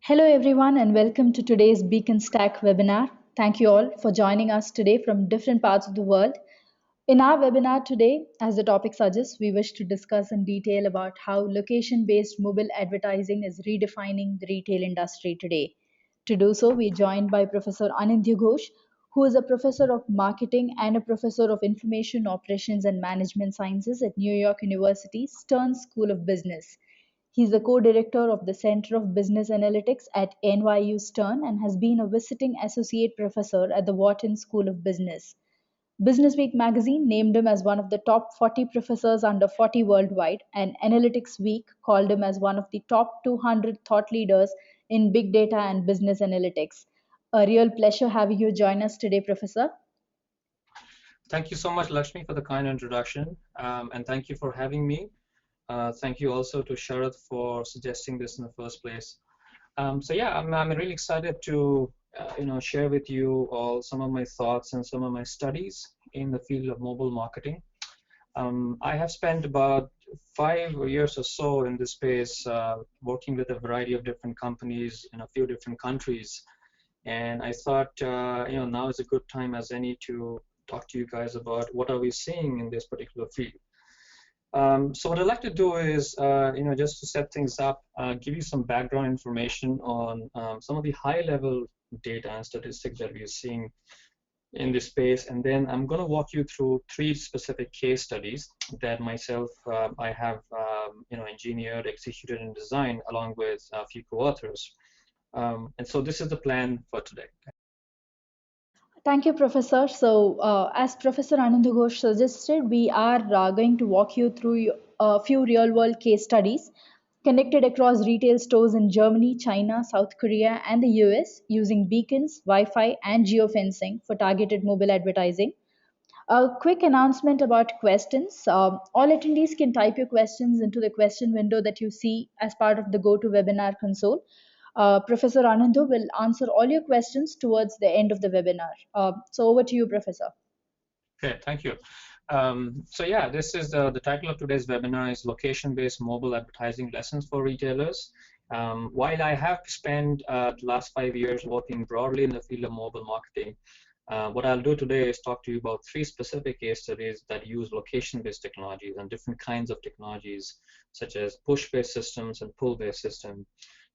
Hello, everyone, and welcome to today's Beacon Stack webinar. Thank you all for joining us today from different parts of the world. In our webinar today, as the topic suggests, we wish to discuss in detail about how location-based mobile advertising is redefining the retail industry today. To do so, we are joined by Professor Anindya Ghosh, who is a professor of marketing and a professor of information operations and management sciences at New York University Stern School of Business. He's the co-director of the Center of Business Analytics at NYU Stern and has been a visiting associate professor at the Wharton School of Business. Businessweek magazine named him as one of the top 40 professors under 40 worldwide, and Analytics Week called him as one of the top 200 thought leaders in big data and business analytics. A real pleasure having you join us today, Professor. Thank you so much, Lakshmi, for the kind introduction, and thank you for having me. Thank you also to Sharath for suggesting this in the first place. So yeah, I'm really excited to share with you all some of my thoughts and some of my studies in the field of mobile marketing. I have spent about 5 years or so in this space, working with a variety of different companies in a few different countries, and I thought now is a good time as any to talk to you guys about what are we seeing in this particular field. So what I'd like to do is, just to set things up, give you some background information on some of the high-level data and statistics that we are seeing in this space, and then I'm going to walk you through 3 specific case studies that myself I have engineered, executed, and designed along with a few co-authors. And so this is the plan for today. Thank you, Professor. So, as Professor Anand Ghosh suggested, we are going to walk you through a few real-world case studies conducted across retail stores in Germany, China, South Korea, and the US using beacons, Wi-Fi, and geofencing for targeted mobile advertising. A quick announcement about questions. All attendees can type your questions into the question window that you see as part of the GoToWebinar console. Professor Anando will answer all your questions towards the end of the webinar. So over to you, Professor. Okay, thank you. So yeah, this is the title of today's webinar is Location-Based Mobile Advertising Lessons for Retailers. While I have spent the last 5 years working broadly in the field of mobile marketing, what I'll do today is talk to you about 3 specific case studies that use location-based technologies and different kinds of technologies, such as push-based systems and pull-based systems,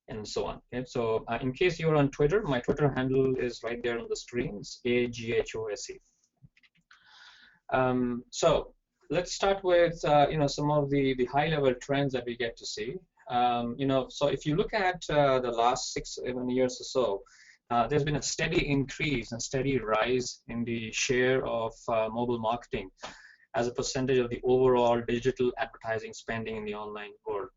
and so on. Okay? So in case you're on Twitter, my Twitter handle is right there on the screen. It's AGHOSE. So let's start with some of the high-level trends that we get to see. So if you look at the last 6-7 years or so, there's been a steady increase and steady rise in the share of mobile marketing as a percentage of the overall digital advertising spending in the online world.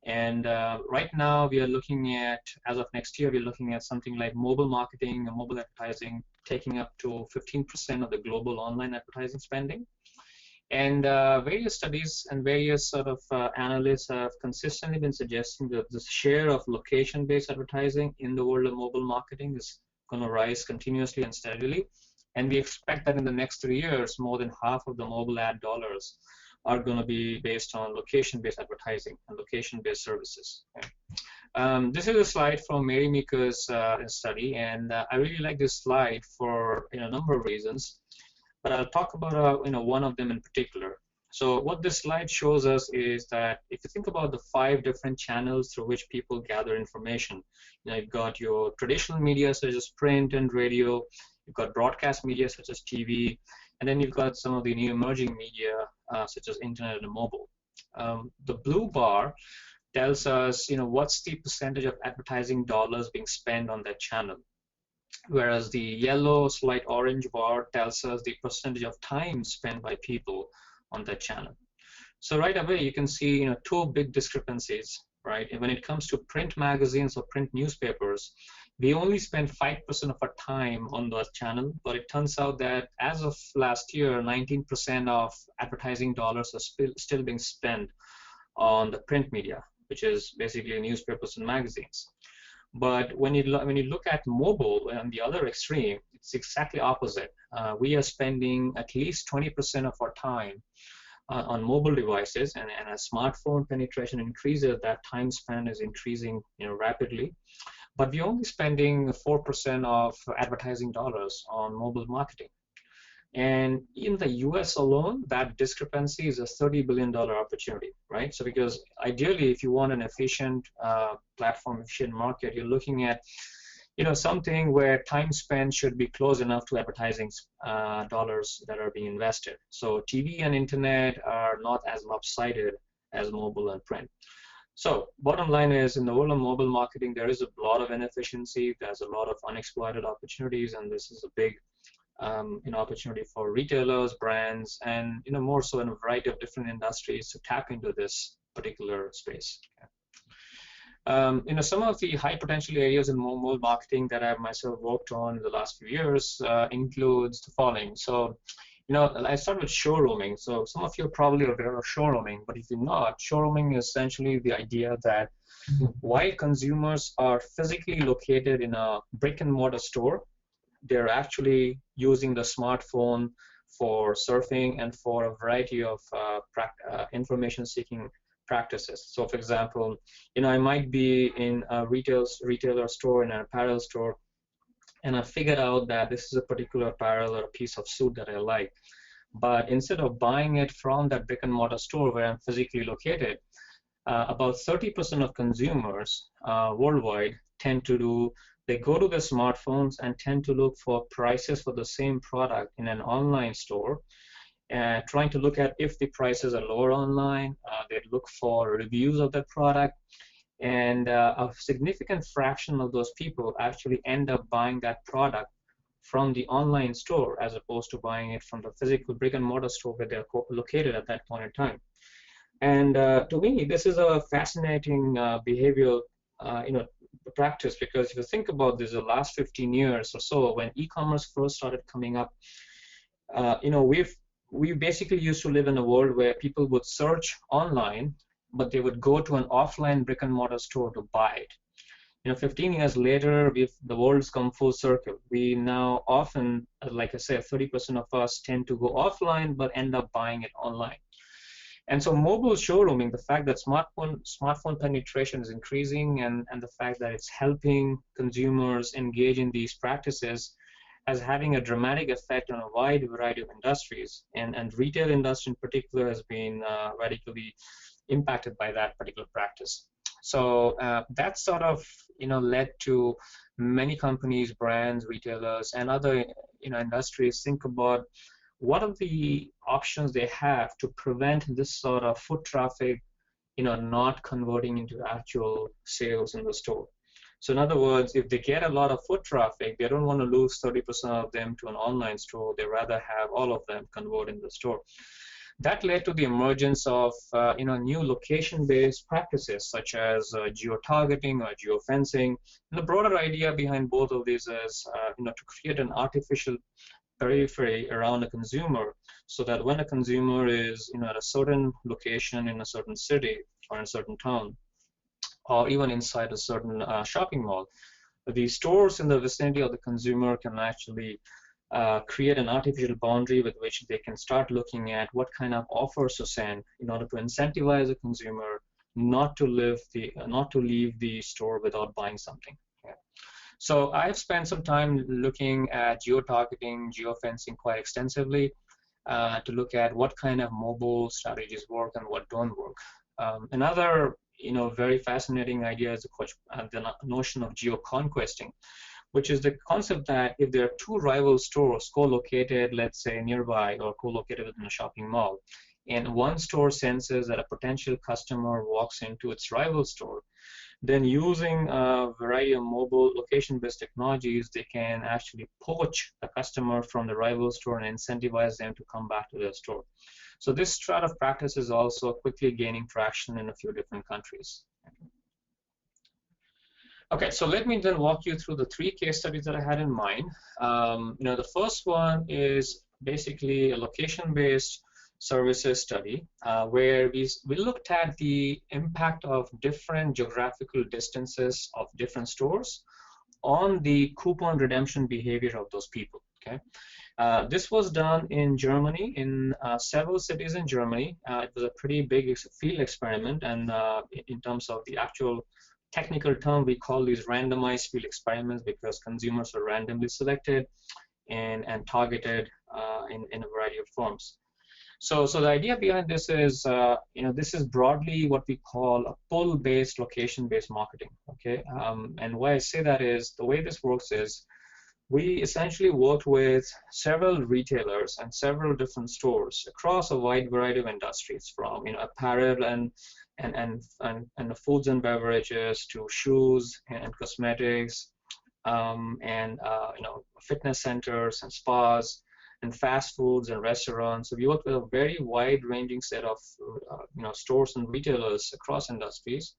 And right now we are looking at, as of next year, we're looking at something like mobile marketing and mobile advertising taking up to 15% of the global online advertising spending. And various studies and various sort of analysts have consistently been suggesting that the share of location-based advertising in the world of mobile marketing is going to rise continuously and steadily. And we expect that in the next 3 years, more than half of the mobile ad dollars are going to be based on location-based advertising and location-based services. Okay. This is a slide from Mary Meeker's study, and I really like this slide for a number of reasons, but I'll talk about one of them in particular. So what this slide shows us is that if you think about the 5 different channels through which people gather information, you've got your traditional media such as print and radio, you've got broadcast media such as TV, and then you've got some of the new emerging media such as internet and mobile. The blue bar tells us what's the percentage of advertising dollars being spent on that channel, whereas the yellow slight orange bar tells us the percentage of time spent by people on that channel. So right away you can see 2 big discrepancies, right? And when it comes to print magazines or print newspapers, we only spend 5% of our time on that channel, but it turns out that as of last year, 19% of advertising dollars are still being spent on the print media, which is basically newspapers and magazines. But when you look at mobile on the other extreme, it's exactly opposite. We are spending at least 20% of our time on mobile devices, and as smartphone penetration increases, that time span is increasing rapidly. but we're only spending 4% of advertising dollars on mobile marketing. And in the US alone, that discrepancy is a $30 billion opportunity, right? So because ideally, if you want an efficient platform, efficient market, you're looking at something where time spent should be close enough to advertising dollars that are being invested. So TV and internet are not as lopsided as mobile and print. So bottom line is, in the world of mobile marketing, there is a lot of inefficiency. There's a lot of unexploited opportunities, and this is a big opportunity for retailers, brands, and more so in a variety of different industries to tap into this particular space. Some of the high potential areas in mobile marketing that I've myself worked on in the last few years includes the following. So, I start with showrooming. So some of you are probably aware of showrooming, but if you're not, showrooming is essentially the idea that while consumers are physically located in a brick and mortar store, they're actually using the smartphone for surfing and for a variety of information seeking practices. So for example, I might be in a retailer store, in an apparel store, and I figured out that this is a particular apparel or a piece of suit that I like. But instead of buying it from that brick and mortar store where I'm physically located, about 30% of consumers worldwide they go to their smartphones and tend to look for prices for the same product in an online store, trying to look at if the prices are lower online. They look for reviews of that product, and a significant fraction of those people actually end up buying that product from the online store as opposed to buying it from the physical brick and mortar store where they're located at that point in time. And to me, this is a fascinating behavioral practice, because if you think about this, the last 15 years or so, when e-commerce first started coming up, we basically used to live in a world where people would search online, but they would go to an offline brick and mortar store to buy it. 15 years later, the world's come full circle. We now often, like I said, 30% of us tend to go offline but end up buying it online. And so mobile showrooming, the fact that smartphone penetration is increasing, and the fact that it's helping consumers engage in these practices, as having a dramatic effect on a wide variety of industries, and retail industry in particular has been radically impacted by that particular practice. So that sort of led to many companies, brands, retailers, and other industries think about what are the options they have to prevent this sort of foot traffic not converting into actual sales in the store. So in other words, if they get a lot of foot traffic, they don't want to lose 30% of them to an online store. They rather have all of them convert in the store. That led to the emergence of new location-based practices such as geo-targeting or geo-fencing. And the broader idea behind both of these is to create an artificial periphery around a consumer, so that when a consumer is at a certain location in a certain city or in a certain town, or even inside a certain shopping mall, the stores in the vicinity of the consumer can actually create an artificial boundary with which they can start looking at what kind of offers to send in order to incentivize the consumer not to leave the store without buying something. Yeah. So I've spent some time looking at geo-targeting, geo-fencing quite extensively to look at what kind of mobile strategies work and what don't work. Another very fascinating idea is the notion of geo-conquesting, which is the concept that if there are two rival stores co-located, let's say nearby, or co-located within a shopping mall, and one store senses that a potential customer walks into its rival store, then using a variety of mobile location-based technologies, they can actually poach the customer from the rival store and incentivize them to come back to their store. So this strat of practice is also quickly gaining traction in a few different countries. Okay, so let me then walk you through the three case studies that I had in mind. The first one is basically a location-based services study where we looked at the impact of different geographical distances of different stores on the coupon redemption behavior of those people. Okay, this was done in Germany, in several cities in Germany. It was a pretty big field experiment, and in terms of the actual technical term, we call these randomized field experiments because consumers are randomly selected and targeted in a variety of forms. So the idea behind this is, this is broadly what we call a pull-based, location-based marketing. Okay, and why I say that is the way this works is we essentially worked with several retailers and several different stores across a wide variety of industries, from apparel and the foods and beverages to shoes and cosmetics, and fitness centers and spas and fast foods and restaurants. So we worked with a very wide-ranging set of stores and retailers across industries,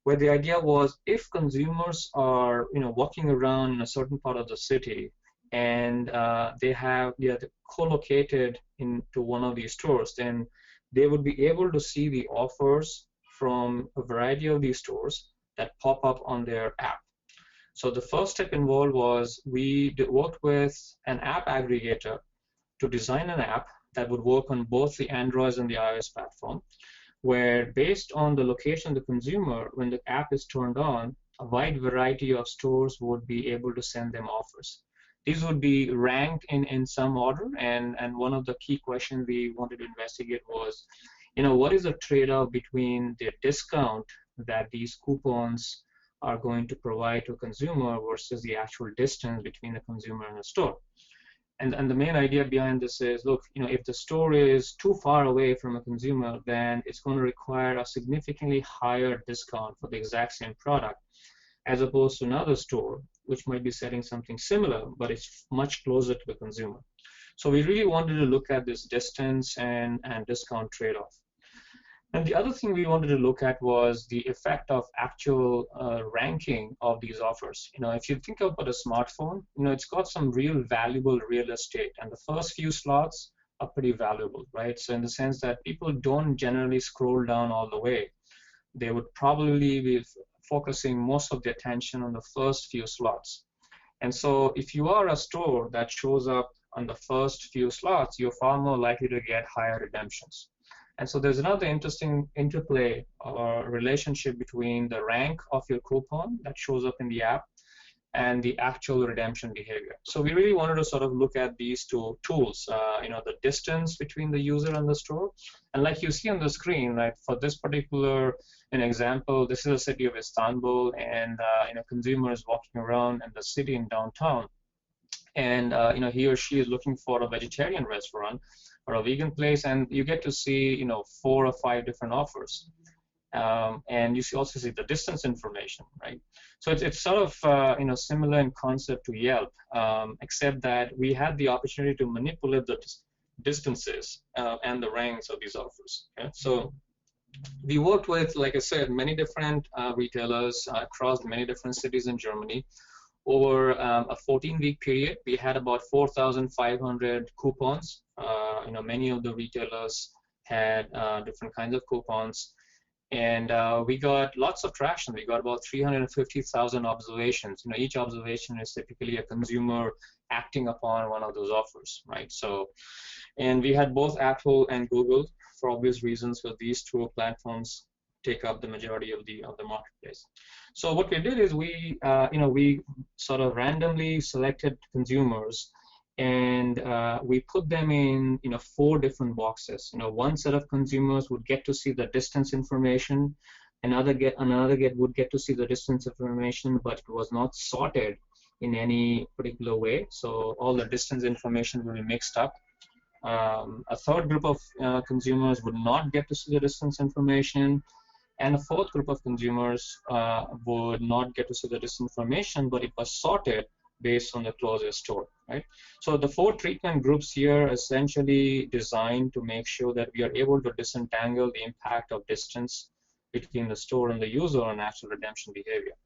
where the idea was if consumers are walking around in a certain part of the city and they're co-located into one of these stores, then they would be able to see the offers from a variety of these stores that pop up on their app. So the first step involved was we worked with an app aggregator to design an app that would work on both the Android and the iOS platform, where based on the location of the consumer, when the app is turned on, a wide variety of stores would be able to send them offers. These would be ranked in some order, and one of the key questions we wanted to investigate was, what is the trade-off between the discount that these coupons are going to provide to a consumer versus the actual distance between the consumer and the store. And the main idea behind this is, look, if the store is too far away from a consumer, then it's going to require a significantly higher discount for the exact same product, as opposed to another store, which might be setting something similar, but it's much closer to the consumer. So we really wanted to look at this distance and discount trade-off. And the other thing we wanted to look at was the effect of actual ranking of these offers. If you think about a smartphone, it's got some real valuable real estate, and the first few slots are pretty valuable, right? So in the sense that people don't generally scroll down all the way. They would probably be focusing most of the attention on the first few slots. And so if you are a store that shows up on the first few slots, you're far more likely to get higher redemptions. And so there's another interesting interplay or relationship between the rank of your coupon that shows up in the app and the actual redemption behavior. So we really wanted to sort of look at these two tools, the distance between the user and the store. And like you see on the screen, right, for this particular example, this is a city of Istanbul, and a consumer is walking around in the city in downtown, and he or she is looking for a vegetarian restaurant or a vegan place, and you get to see 4 or 5 different offers, and you also see the distance information, right? So it's sort of similar in concept to Yelp, except that we had the opportunity to manipulate the distances and the ranks of these offers. Okay? So we worked with, like I said, many different retailers across many different cities in Germany. Over a 14-week period, we had about 4,500 coupons. Many of the retailers had different kinds of coupons, and we got lots of traction. We got about 350,000 observations. Each observation is typically a consumer acting upon one of those offers, right? So, and we had both Apple and Google for obvious reasons, because these two platforms take up the majority of the marketplace. So what we did is we sort of randomly selected consumers, and we put them in 4 different boxes. One set of consumers would get to see the distance information, another would get to see the distance information, but it was not sorted in any particular way, so all the distance information will be mixed up. A third group of consumers would not get to see the distance information, and a fourth group of consumers would not get to see the distance information, but it was sorted based on the closest store, right? So the 4 treatment groups here are essentially designed to make sure that we are able to disentangle the impact of distance between the store and the user on actual redemption behavior.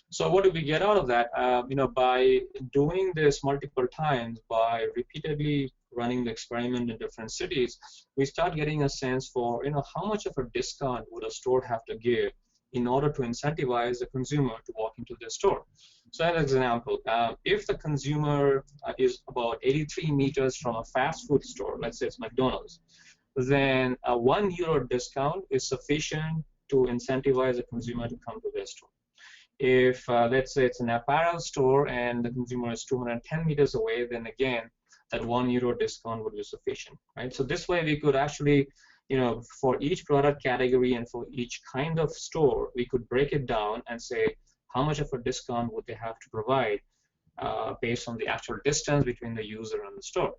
So what do we get out of that? By doing this multiple times, by repeatedly running the experiment in different cities, we start getting a sense for how much of a discount would a store have to give in order to incentivize the consumer to walk into their store. So as an example, if the consumer is about 83 meters from a fast food store, let's say it's McDonald's, then a €1 discount is sufficient to incentivize the consumer to come to their store. If let's say it's an apparel store and the consumer is 210 meters away, then again, that €1 discount would be sufficient, right? So this way we could actually, for each product category and for each kind of store, we could break it down and say how much of a discount would they have to provide based on the actual distance between the user and the store.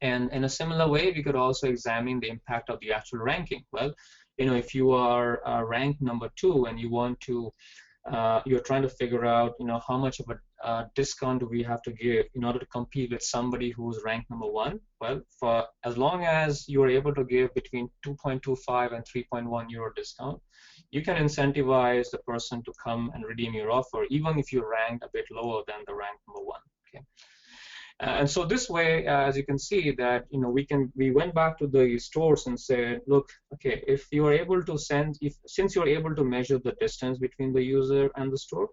And in a similar way, we could also examine the impact of the actual ranking. Well, if you are ranked number 2 and you want to, you're trying to figure out, how much of a discount do we have to give in order to compete with somebody who's ranked number 1. Well, for as long as you're able to give between 2.25 and €3.1 discount, you can incentivize the person to come and redeem your offer, even if you're ranked a bit lower than the rank number 1. Okay. And so this way, as you can see that, we went back to the stores and said, look, okay, if you are able to since you're able to measure the distance between the user and the store,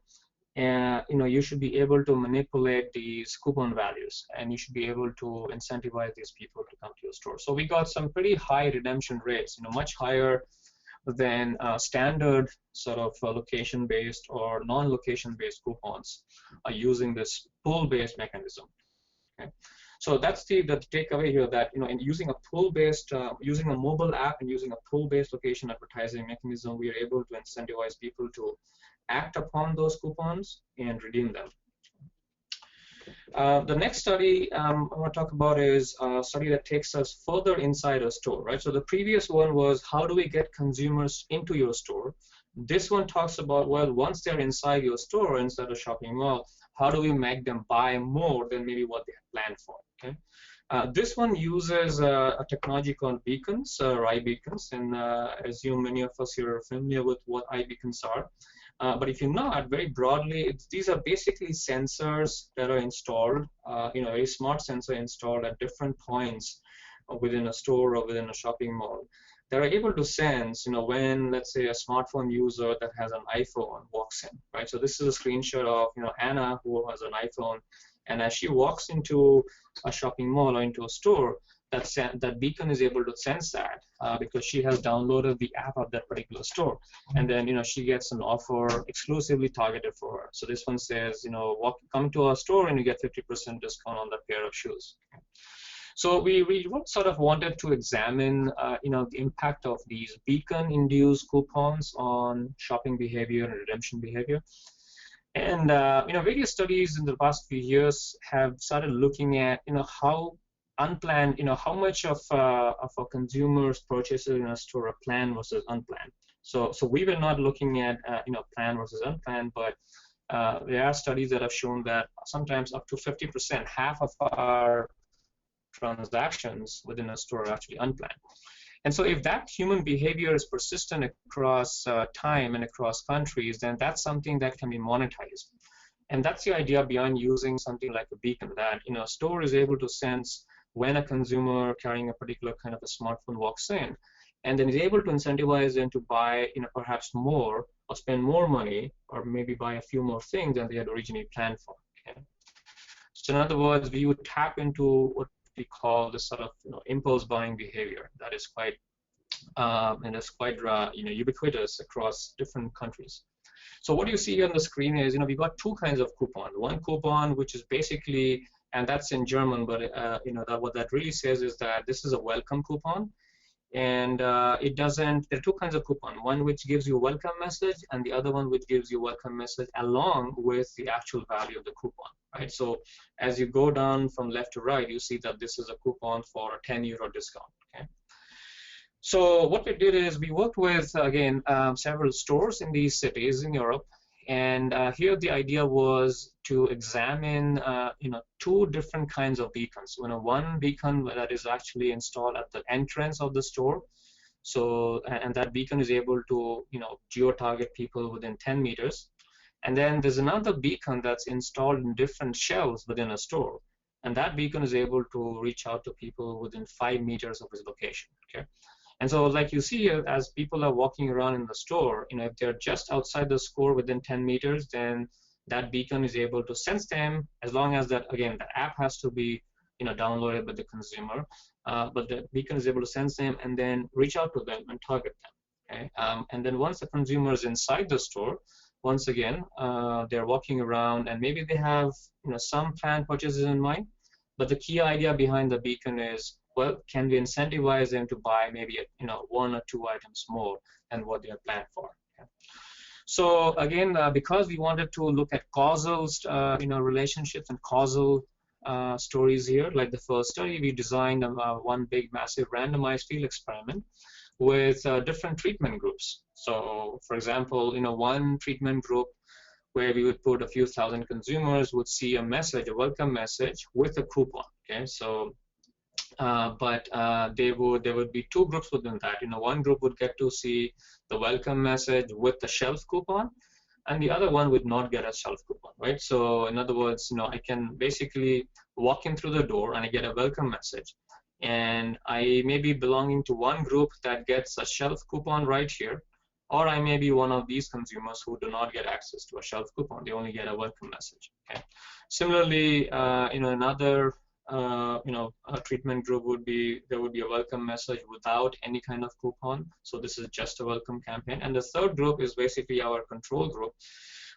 you should be able to manipulate these coupon values, and you should be able to incentivize these people to come to your store. So we got some pretty high redemption rates, much higher than standard sort of location-based or non-location-based coupons using this pull-based mechanism. Okay. So that's the takeaway here, that in using a pull-based, using a mobile app and using a pull-based location advertising mechanism, we are able to incentivize people to act upon those coupons and redeem them. The next study I want to talk about is a study that takes us further inside a store, right? So the previous one was how do we get consumers into your store? This one talks about, well, once they're inside your store, inside a shopping mall, how do we make them buy more than maybe what they had planned for? Okay. This one uses a technology called beacons, or iBeacons, and I assume many of us here are familiar with what iBeacons are. But if you're not, very broadly, these are basically sensors that are installed, a very smart sensor installed at different points within a store or within a shopping mall. They're able to sense, when, let's say, a smartphone user that has an iPhone walks in, right? So this is a screenshot of, Anna, who has an iPhone, and as she walks into a shopping mall or into a store, that beacon is able to sense that because she has downloaded the app of that particular store, and then she gets an offer exclusively targeted for her. So this one says, come to our store and you get 50% discount on that pair of shoes. Okay. So we sort of wanted to examine, the impact of these beacon-induced coupons on shopping behavior and redemption behavior. And various studies in the past few years have started looking at, how unplanned, how much of a consumer's purchases in a store are planned versus unplanned. So we were not looking at, planned versus unplanned, but there are studies that have shown that sometimes up to 50%, half of our transactions within a store are actually unplanned. And so if that human behavior is persistent across time and across countries, then that's something that can be monetized. And that's the idea behind using something like a beacon, that a store is able to sense when a consumer carrying a particular kind of a smartphone walks in, and then is able to incentivize them to buy perhaps more or spend more money or maybe buy a few more things than they had originally planned for. Okay? So in other words, we would tap into what we call this sort of impulse buying behavior that is quite ubiquitous across different countries. So what you see here on the screen is we got two kinds of coupon. One coupon which is basically, and that's in German, but what that really says is that this is a welcome coupon, and it doesn't. There are two kinds of coupon. One which gives you a welcome message, and the other one which gives you a welcome message along with the actual value of the coupon. Right. So as you go down from left to right, you see that this is a coupon for a €10 discount. Okay. So what we did is we worked with, again, several stores in these cities in Europe, and here the idea was to examine, two different kinds of beacons. One beacon that is actually installed at the entrance of the store, so and that beacon is able to, geo-target people within 10 meters. And then there's another beacon that's installed in different shelves within a store, and that beacon is able to reach out to people within 5 meters of its location. Okay. And so, like you see, as people are walking around in the store, if they're just outside the store within 10 meters, then that beacon is able to sense them, as long as that, again, the app has to be, downloaded by the consumer, but the beacon is able to sense them and then reach out to them and target them. Okay. And then once the consumer is inside the store, once again, they're walking around and maybe they have some planned purchases in mind, but the key idea behind the beacon is, well, can we incentivize them to buy maybe one or two items more than what they are planned for? Okay. So again, because we wanted to look at causal relationships and causal stories here, like the first study, we designed one big massive randomized field experiment with different treatment groups. So for example, one treatment group where we would put a few thousand consumers would see a message, a welcome message with a coupon. Okay, so there would be two groups within that. One group would get to see the welcome message with the shelf coupon, and the other one would not get a shelf coupon, right? So in other words, I can basically walk in through the door and I get a welcome message, and I may be belonging to one group that gets a shelf coupon right here, or I may be one of these consumers who do not get access to a shelf coupon. They only get a welcome message. Okay. Similarly, another a treatment group would be, there would be a welcome message without any kind of coupon. So this is just a welcome campaign. And the third group is basically our control group,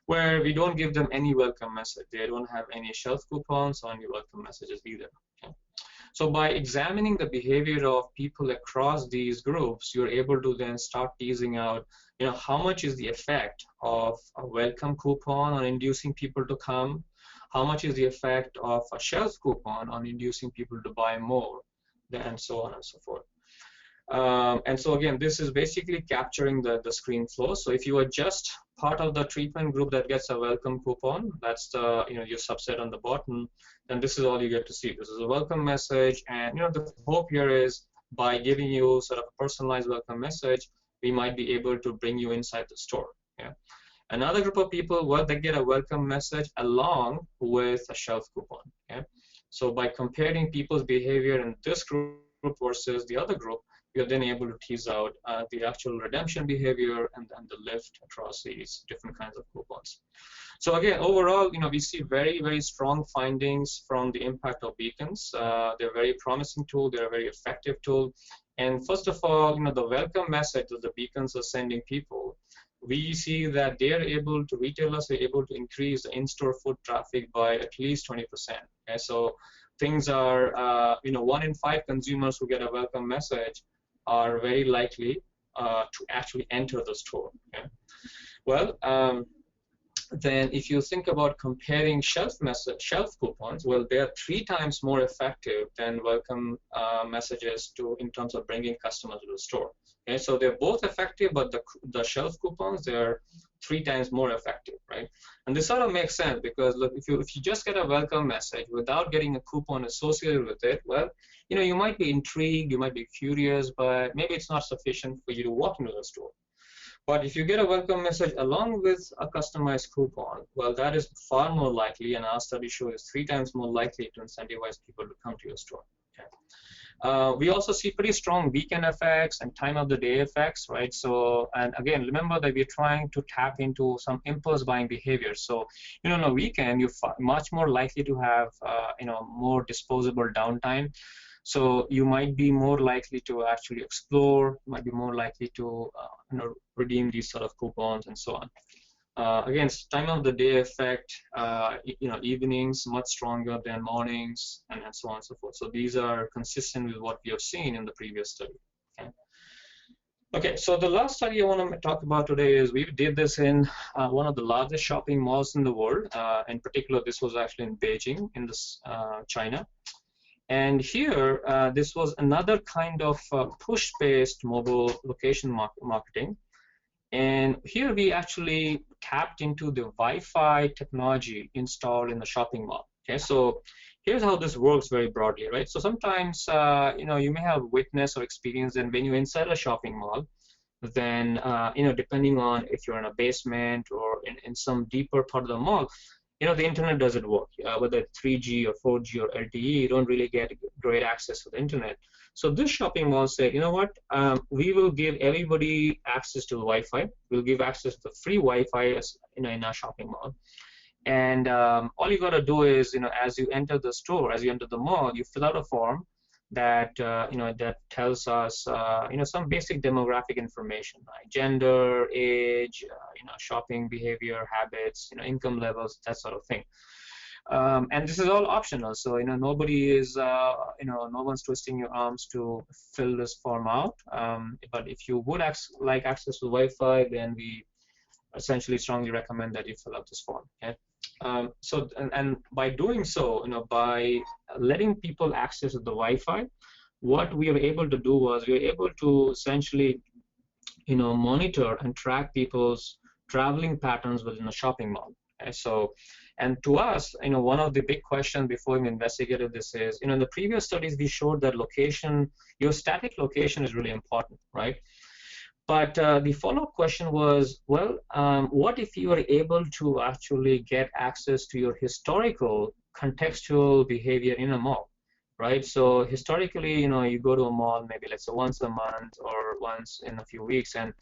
where we don't give them any welcome message. They don't have any shelf coupons or any welcome messages either. Okay. So by examining the behavior of people across these groups, you're able to then start teasing out, how much is the effect of a welcome coupon on inducing people to come? How much is the effect of a shelf coupon on inducing people to buy more, and so on and so forth. And so again, this is basically capturing the screen flow. So if you are just part of the treatment group that gets a welcome coupon, that's the your subset on the bottom, then this is all you get to see. This is a welcome message, and the hope here is by giving you sort of a personalized welcome message, we might be able to bring you inside the store. Yeah. Another group of people, well, they get a welcome message along with a shelf coupon. Okay? So by comparing people's behavior in this group versus the other group, you're then able to tease out the actual redemption behavior and the lift across these different kinds of coupons. So again, overall, we see very, very strong findings from the impact of beacons. They're a very promising tool. They're a very effective tool. And first of all, the welcome message that the beacons are sending people, we see that retailers are able to increase the in-store foot traffic by at least 20%. Okay? So things are, 1 in 5 consumers who get a welcome message are very likely to actually enter the store. Okay? Well, then if you think about comparing shelf coupons, well, they are 3 times more effective than welcome messages in terms of bringing customers to the store. Okay, so they're both effective, but the shelf coupons, they're 3 times more effective, right? And this sort of makes sense because look, if you just get a welcome message without getting a coupon associated with it, well, you might be intrigued, you might be curious, but maybe it's not sufficient for you to walk into the store. But if you get a welcome message along with a customized coupon, well, that is far more likely, and our study shows 3 times more likely to incentivize people to come to your store. Okay. We also see pretty strong weekend effects and time of the day effects, right? So, and again, remember that we're trying to tap into some impulse buying behavior. So, on a weekend, you're much more likely to have, more disposable downtime. So you might be more likely to actually explore, might be more likely to redeem these sort of coupons and so on. Again, time of the day effect, evenings much stronger than mornings, and so on and so forth. So these are consistent with what we have seen in the previous study. Okay, so the last study I want to talk about today is we did this in one of the largest shopping malls in the world. In particular, this was actually in Beijing, in China. And here, this was another kind of push-based mobile location marketing. And here we actually tapped into the Wi-Fi technology installed in the shopping mall. Okay, so here's how this works very broadly, right? So sometimes, you may have witnessed or experienced that when you're inside a shopping mall, then, depending on if you're in a basement or in some deeper part of the mall, the internet doesn't work, whether it's 3G or 4G or LTE, you don't really get great access to the internet. So this shopping mall said, you know what, we will give everybody access to the Wi-Fi. We'll give access to free Wi-Fi in our shopping mall. And all you got to do is, as you enter the store, as you enter the mall, you fill out a form that that tells us some basic demographic information like gender, age, shopping behavior, habits, income levels, that sort of thing. And this is all optional, so nobody is no one's twisting your arms to fill this form out. But if you would like access to Wi-Fi, then we essentially strongly recommend that you fill out this form. Okay. And by doing so, by letting people access the Wi-Fi, what we were able to do was we were able to essentially, monitor and track people's traveling patterns within a shopping mall. Okay? So, and to us, one of the big questions before we investigated this is, in the previous studies, we showed that location, your static location is really important, right? But the follow-up question was, well, what if you are able to actually get access to your historical contextual behavior in a mall, right? So historically, you go to a mall maybe let's say once a month or once in a few weeks, and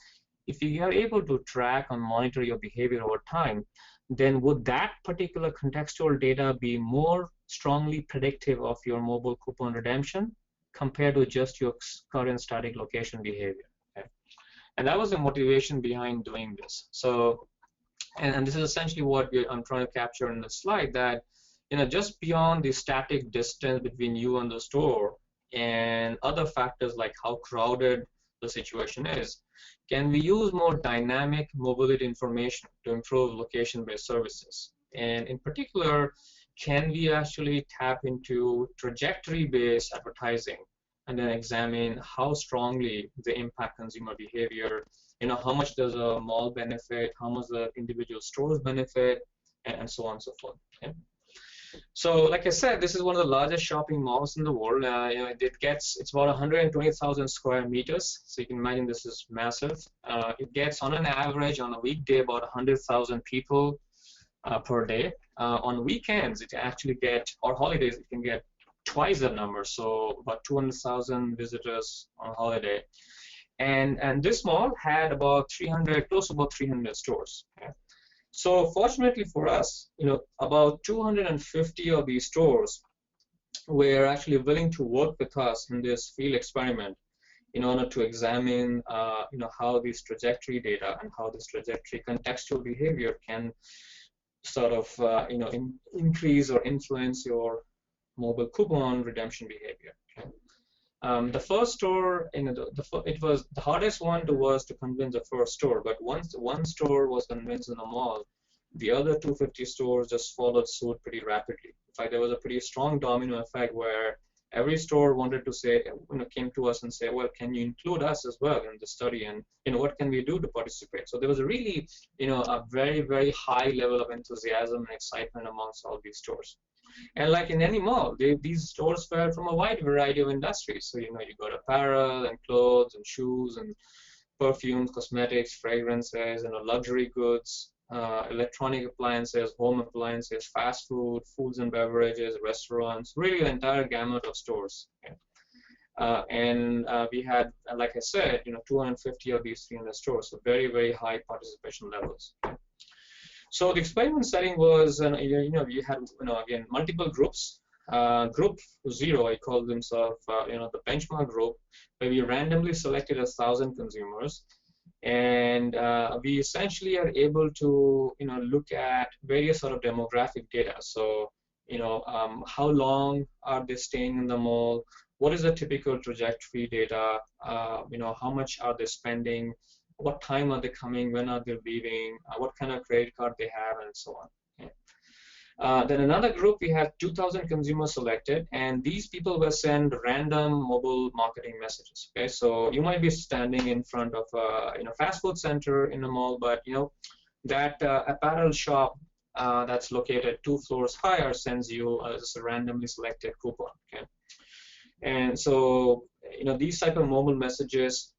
if you are able to track and monitor your behavior over time, then would that particular contextual data be more strongly predictive of your mobile coupon redemption compared to just your current static location behavior? Okay? And that was the motivation behind doing this. So, and this is essentially what I'm trying to capture in the slide, that just beyond the static distance between you and the store and other factors like how crowded the situation is, can we use more dynamic mobility information to improve location-based services? And in particular, can we actually tap into trajectory-based advertising and then examine how strongly they impact consumer behavior? How much does a mall benefit? How much the individual stores benefit? And so on and so forth. Okay? So, like I said, this is one of the largest shopping malls in the world. It's about 120,000 square meters. So you can imagine this is massive. It gets, on an average, on a weekday, about 100,000 people per day. On weekends, it actually or holidays, it can get twice that number. So about 200,000 visitors on holiday. And this mall had about 300, close to about 300 stores. Okay? So fortunately for us, about 250 of these stores were actually willing to work with us in this field experiment in order to examine, how this trajectory data and how this trajectory contextual behavior can sort of, increase or influence your mobile coupon redemption behavior. Okay? The first store, it was the hardest one was to convince the first store, but once one store was convinced in the mall, the other 250 stores just followed suit pretty rapidly. In fact, there was a pretty strong domino effect where every store wanted to say, came to us and say, well, can you include us as well in the study, and what can we do to participate? So there was a really, a very, very high level of enthusiasm and excitement amongst all these stores. And like in any mall, these stores were from a wide variety of industries. So, you got apparel and clothes and shoes and perfumes, cosmetics, fragrances, luxury goods, electronic appliances, home appliances, fast food, foods and beverages, restaurants, really the entire gamut of stores. Okay? We had, like I said, 250 of these 300 stores, so very, very high participation levels. Okay? So the experiment setting was, we had, again, multiple groups. Group 0, I call themselves, the benchmark group, where we randomly selected 1,000 consumers, and we essentially are able to, look at various sort of demographic data. So, how long are they staying in the mall? What is the typical trajectory data? How much are they spending? What time are they coming? When are they leaving? What kind of credit card they have, and so on. Okay. Then another group, we had 2,000 consumers selected, and these people were sent random mobile marketing messages. Okay, so you might be standing in front of a fast food center in a mall, but that apparel shop that's located 2 floors higher sends you just a randomly selected coupon. Okay, and so these type of mobile messages.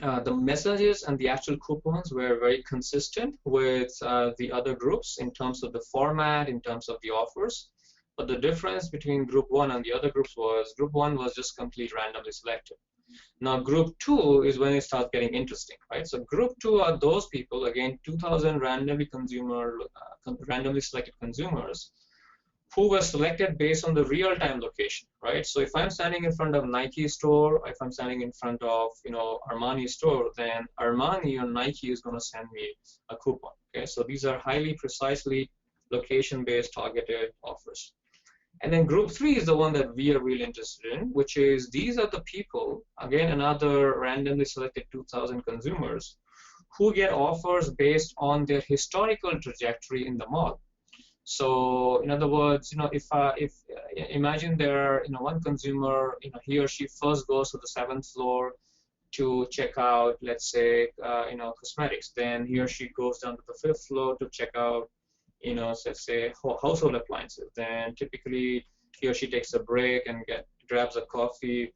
The messages and the actual coupons were very consistent with the other groups in terms of the format, in terms of the offers. But the difference between group 1 and the other groups was group 1 was just complete randomly selected. Now group 2 is when it starts getting interesting, right? So group 2 are those people, again, 2,000 randomly selected consumers who were selected based on the real-time location, right? So if I'm standing in front of Nike store, if I'm standing in front of, Armani store, then Armani or Nike is going to send me a coupon. Okay, so these are highly precisely location-based targeted offers. And then group three is the one that we are really interested in, which is these are the people, again, another randomly selected 2,000 consumers who get offers based on their historical trajectory in the mall. So in other words, if imagine there are, one consumer, he or she first goes to the 7th floor to check out, let's say, cosmetics. Then he or she goes down to the 5th floor to check out, let's say household appliances. Then typically he or she takes a break and grabs a coffee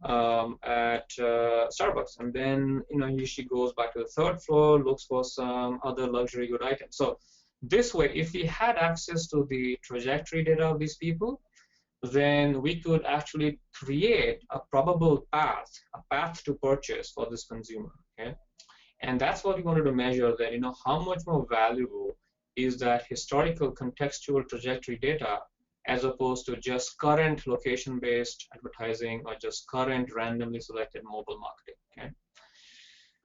at Starbucks, and then he or she goes back to the 3rd floor, looks for some other luxury good items. So this way, if we had access to the trajectory data of these people, then we could actually create a probable path, a path to purchase for this consumer. Okay, and that's what we wanted to measure. That how much more valuable is that historical contextual trajectory data as opposed to just current location-based advertising or just current randomly selected mobile marketing. Okay.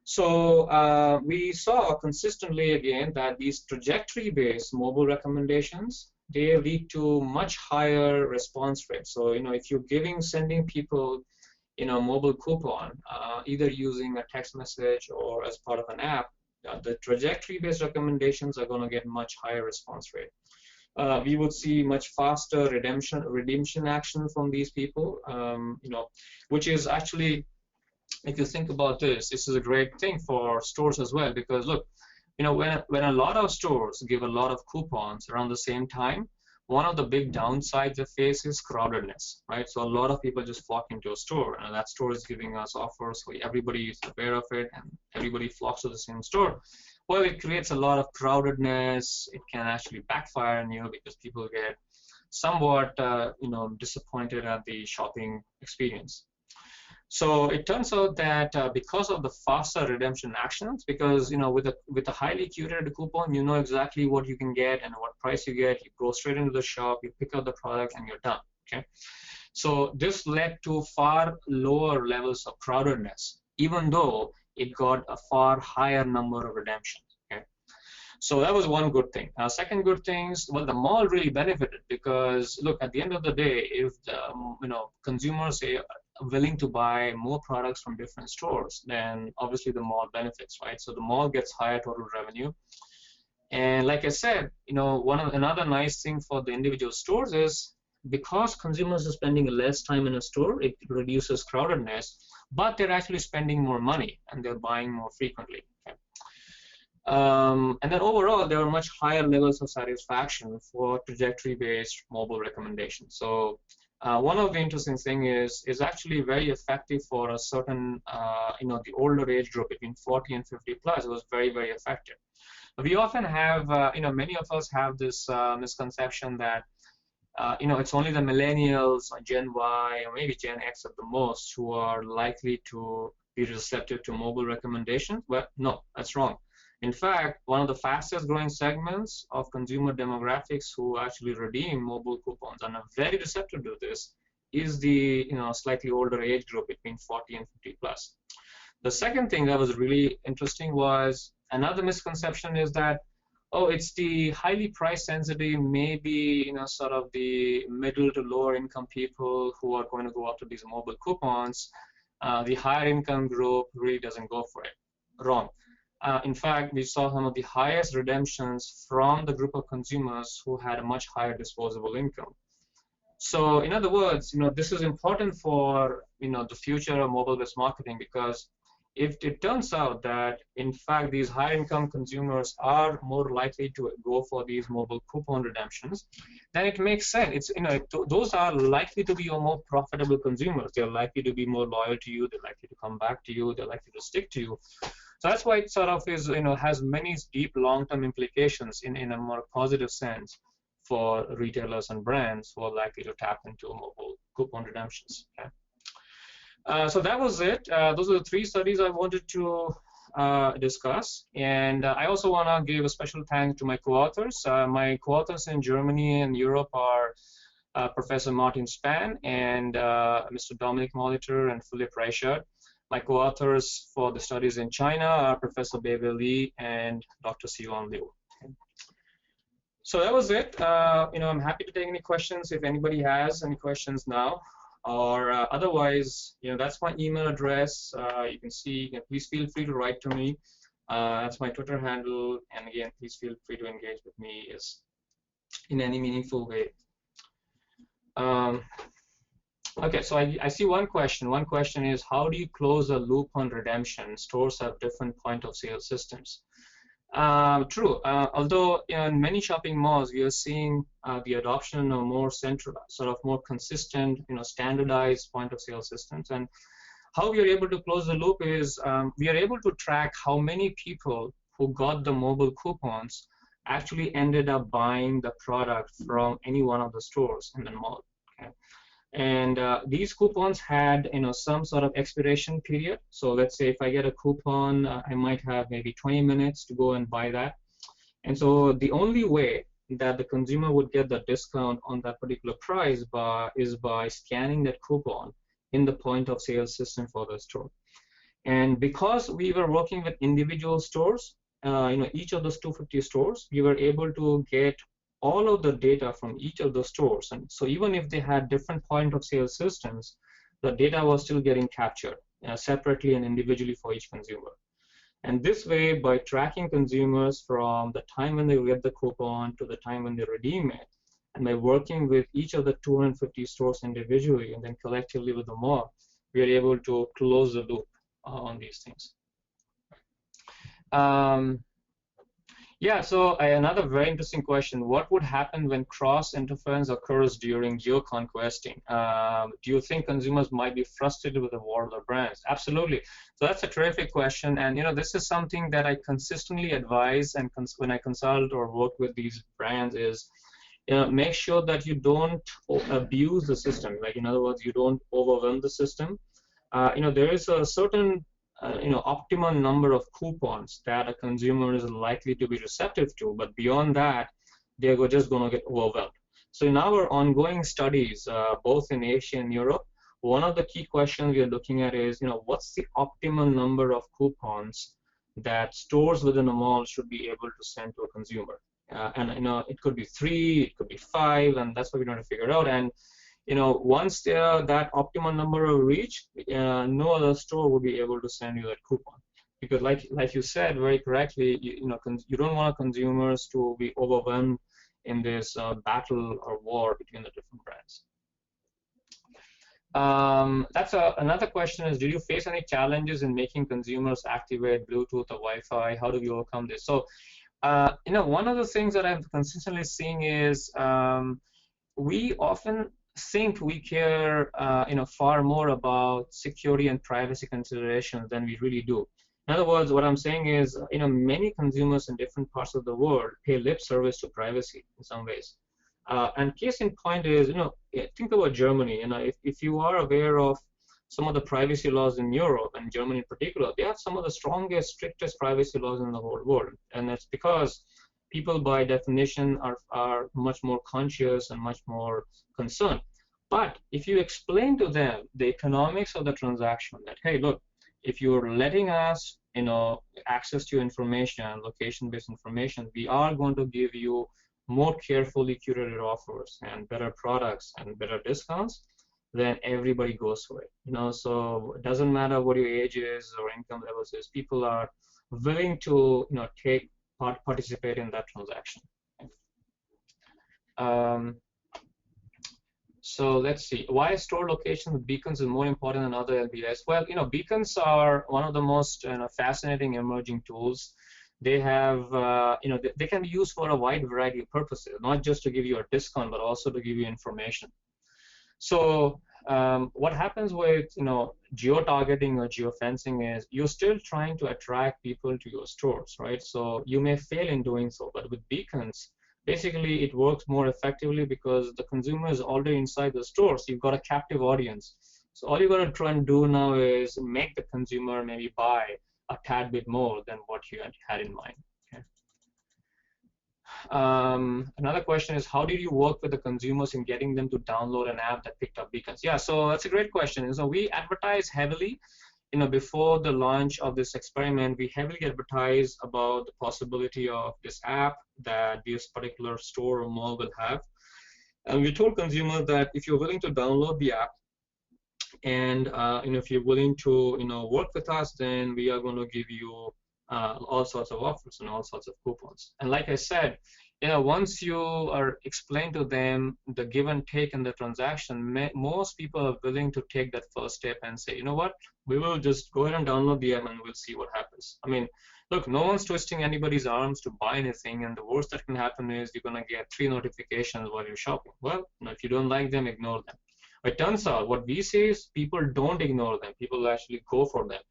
So we saw consistently again that these trajectory-based mobile recommendations, they lead to much higher response rates. So if you're sending people mobile coupon, either using a text message or as part of an app, the trajectory-based recommendations are going to get much higher response rate. We would see much faster redemption action from these people, which is actually, if you think about this is a great thing for stores as well, because look, when a lot of stores give a lot of coupons around the same time, one of the big downsides they face is crowdedness, right? So a lot of people just flock into a store, and that store is giving us offers, so everybody is aware of it, and everybody flocks to the same store. Well, it creates a lot of crowdedness. It can actually backfire on you because people get somewhat, disappointed at the shopping experience. So it turns out that because of the faster redemption actions, because with a highly curated coupon, you know exactly what you can get and what price you get. You go straight into the shop, you pick up the product, and you're done. Okay. So this led to far lower levels of crowdedness, even though it got a far higher number of redemptions. Okay. So that was one good thing. Second good things, well, the mall really benefited because look, at the end of the day, if consumers are willing to buy more products from different stores, then obviously the mall benefits, right? So the mall gets higher total revenue. And like I said, another nice thing for the individual stores is because consumers are spending less time in a store, it reduces crowdedness, but they're actually spending more money and they're buying more frequently. Okay. And then overall, there are much higher levels of satisfaction for trajectory-based mobile recommendations. So one of the interesting things is actually very effective for a certain, the older age group between 40 and 50 plus. It was very, very effective. We often have, many of us have this misconception that, it's only the millennials or Gen Y or maybe Gen X at the most who are likely to be receptive to mobile recommendations. But no, that's wrong. In fact, one of the fastest growing segments of consumer demographics who actually redeem mobile coupons and are very receptive to this is the slightly older age group between 40 and 50 plus. The second thing that was really interesting was another misconception is that, oh, it's the highly price sensitive, maybe sort of the middle to lower income people who are going to go after these mobile coupons. The higher income group really doesn't go for it. Wrong. In fact, we saw some of the highest redemptions from the group of consumers who had a much higher disposable income. So in other words, this is important for the future of mobile-based marketing, because if it turns out that in fact these high income consumers are more likely to go for these mobile coupon redemptions, then it makes sense. Those are likely to be your more profitable consumers. They're likely to be more loyal to you. They're likely to come back to you. They're likely to stick to you. So that's why it sort of is, has many deep long-term implications in a more positive sense for retailers and brands who are likely to tap into mobile coupon redemptions. Okay? So that was it. Those are the three studies I wanted to discuss. And I also want to give a special thanks to my co-authors. My co-authors in Germany and Europe are Professor Martin Span and Mr. Dominic Molitor and Philip Reichert. My co-authors for the studies in China are Professor Bebe Li and Dr. Siwan Liu. So that was it. I'm happy to take any questions if anybody has any questions now, or otherwise, that's my email address. You can see. Please feel free to write to me. That's my Twitter handle, and again, please feel free to engage with me in any meaningful way. Okay, so I see one question. One question is, how do you close a loop on redemption? Stores have different point of sale systems. True. Although in many shopping malls, we are seeing the adoption of more central, sort of more consistent, standardized point of sale systems. And how we are able to close the loop is we are able to track how many people who got the mobile coupons actually ended up buying the product from any one of the stores in the mall. Okay? And these coupons had, some sort of expiration period. So let's say if I get a coupon, I might have maybe 20 minutes to go and buy that. And so the only way that the consumer would get the discount on that particular price is by scanning that coupon in the point of sale system for the store. And because we were working with individual stores, each of those 250 stores, we were able to get all of the data from each of the stores. And so even if they had different point of sale systems, the data was still getting captured separately and individually for each consumer. And this way, by tracking consumers from the time when they get the coupon to the time when they redeem it, and by working with each of the 250 stores individually and then collectively with the mall, we are able to close the loop on these things. Yeah, so another very interesting question. What would happen when cross-interference occurs during geo-conquesting? Do you think consumers might be frustrated with the war of the brands? Absolutely. So that's a terrific question. And this is something that I consistently advise and when I consult or work with these brands is, make sure that you don't abuse the system. Like, in other words, you don't overwhelm the system. There is a certain optimal number of coupons that a consumer is likely to be receptive to, but beyond that, they're just going to get overwhelmed. So in our ongoing studies, both in Asia and Europe, one of the key questions we are looking at is, what's the optimal number of coupons that stores within a mall should be able to send to a consumer? And it could be 3, it could be 5, and that's what we're trying to figure out. And once that optimal number are reached, no other store will be able to send you that coupon, because like you said very correctly, you don't want consumers to be overwhelmed in this battle or war between the different brands. That's another question is, did you face any challenges in making consumers activate Bluetooth or Wi-Fi? How do we overcome this? So one of the things that I'm consistently seeing is we often think we care far more about security and privacy considerations than we really do. In other words, what I'm saying is, many consumers in different parts of the world pay lip service to privacy in some ways. And case in point is, think about Germany. If you are aware of some of the privacy laws in Europe and Germany in particular, they have some of the strongest, strictest privacy laws in the whole world. And that's because people by definition are much more conscious and much more concerned. But if you explain to them the economics of the transaction, that, hey, look, if you're letting us, access to your information, location-based information, we are going to give you more carefully curated offers and better products and better discounts, then everybody goes for it. So it doesn't matter what your age is or income levels is. People are willing to, participate in that transaction. So let's see. Why store location with beacons is more important than other LBS? Well, beacons are one of the most fascinating emerging tools. They have, they can be used for a wide variety of purposes, not just to give you a discount, but also to give you information. So what happens with geo-targeting or geo-fencing is you're still trying to attract people to your stores, right? So you may fail in doing so, but with beacons, basically it works more effectively because the consumer is already inside the store, so you've got a captive audience. So all you got to try and do now is make the consumer maybe buy a tad bit more than what you had in mind. Okay. Another question is, how did you work with the consumers in getting them to download an app that picked up beacons? Yeah, so that's a great question. So we advertise heavily. Before the launch of this experiment, we heavily advertised about the possibility of this app that this particular store or mall will have. And we told consumers that if you're willing to download the app, and if you're willing to work with us, then we are going to give you all sorts of offers and all sorts of coupons. And like I said, once you are explained to them the give and take in the transaction, most people are willing to take that first step and say, you know what, we will just go ahead and download the app and we'll see what happens. I mean, look, no one's twisting anybody's arms to buy anything, and the worst that can happen is you're going to get 3 notifications while you're shopping. Well, if you don't like them, ignore them. It turns out what we see is people don't ignore them. People actually go for them.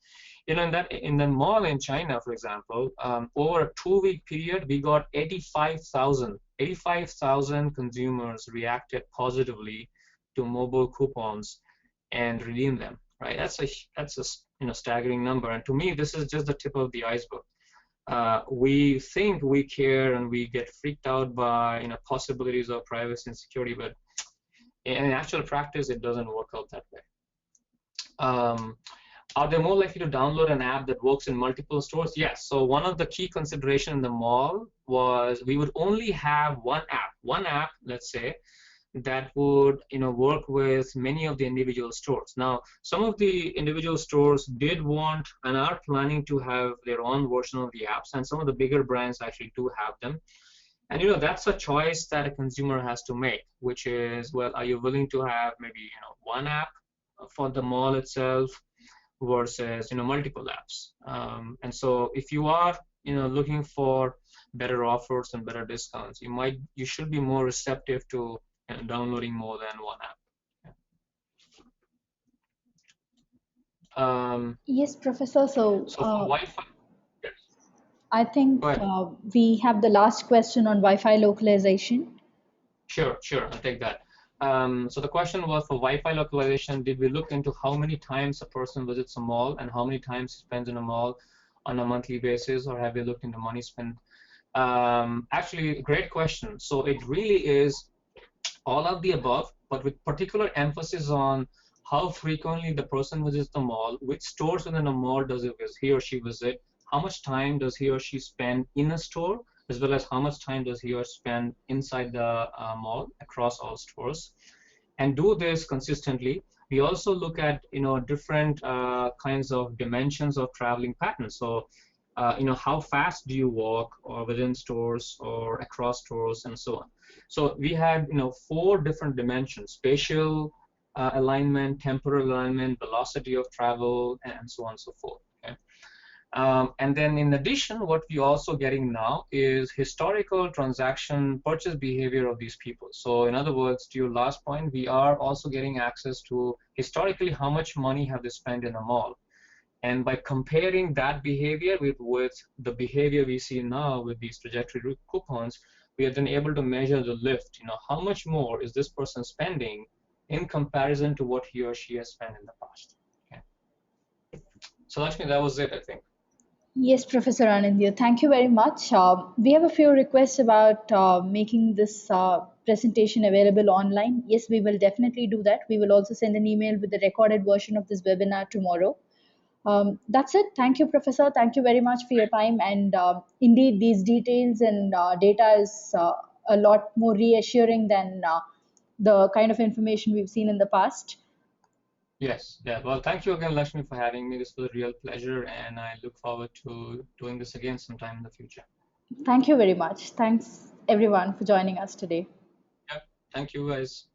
In the mall in China, for example, over a 2-week period, we got 85,000 consumers reacted positively to mobile coupons and redeem them. Right? That's a staggering number. And to me, this is just the tip of the iceberg. We think we care and we get freaked out by possibilities of privacy and security, but in actual practice, it doesn't work out that way. Are they more likely to download an app that works in multiple stores? Yes. So one of the key considerations in the mall was we would only have one app, let's say, that would work with many of the individual stores. Now, some of the individual stores did want and are planning to have their own version of the apps, and some of the bigger brands actually do have them. And that's a choice that a consumer has to make, which is, well, are you willing to have maybe one app for the mall itself versus multiple apps? And so if you are looking for better offers and better discounts, you should be more receptive to downloading more than one app. Yes, Professor. So for Wi-Fi, yes. I think we have the last question on Wi-Fi localization. Sure, I'll take that. So the question was, for Wi-Fi localization, did we look into how many times a person visits a mall and how many times he spends in a mall on a monthly basis, or have we looked into money spent? Actually, great question. So it really is all of the above, but with particular emphasis on how frequently the person visits the mall, which stores within a mall does he or she visit, how much time does he or she spend in a store, as well as how much time does he or she spend inside the mall across all stores, and do this consistently. We also look at different kinds of dimensions of traveling patterns. So how fast do you walk, or within stores or across stores, and so on. So we had 4 different dimensions: spatial alignment, temporal alignment, velocity of travel, and so on and so forth. Okay? And then in addition, what we're also getting now is historical transaction purchase behavior of these people. So in other words, to your last point, we are also getting access to historically how much money have they spent in a mall. And by comparing that behavior with the behavior we see now with these trajectory coupons, we are then able to measure the lift. How much more is this person spending in comparison to what he or she has spent in the past. Okay. So Lakshmi, that was it, I think. Yes, Professor Anindya, thank you very much. We have a few requests about making this presentation available online. Yes, we will definitely do that. We will also send an email with the recorded version of this webinar tomorrow. That's it. Thank you, Professor. Thank you very much for your time. And indeed, these details and data is a lot more reassuring than the kind of information we've seen in the past. Yes, yeah. Well, thank you again, Lakshmi, for having me. This was a real pleasure, and I look forward to doing this again sometime in the future. Thank you very much. Thanks, everyone, for joining us today. Yeah, thank you, guys.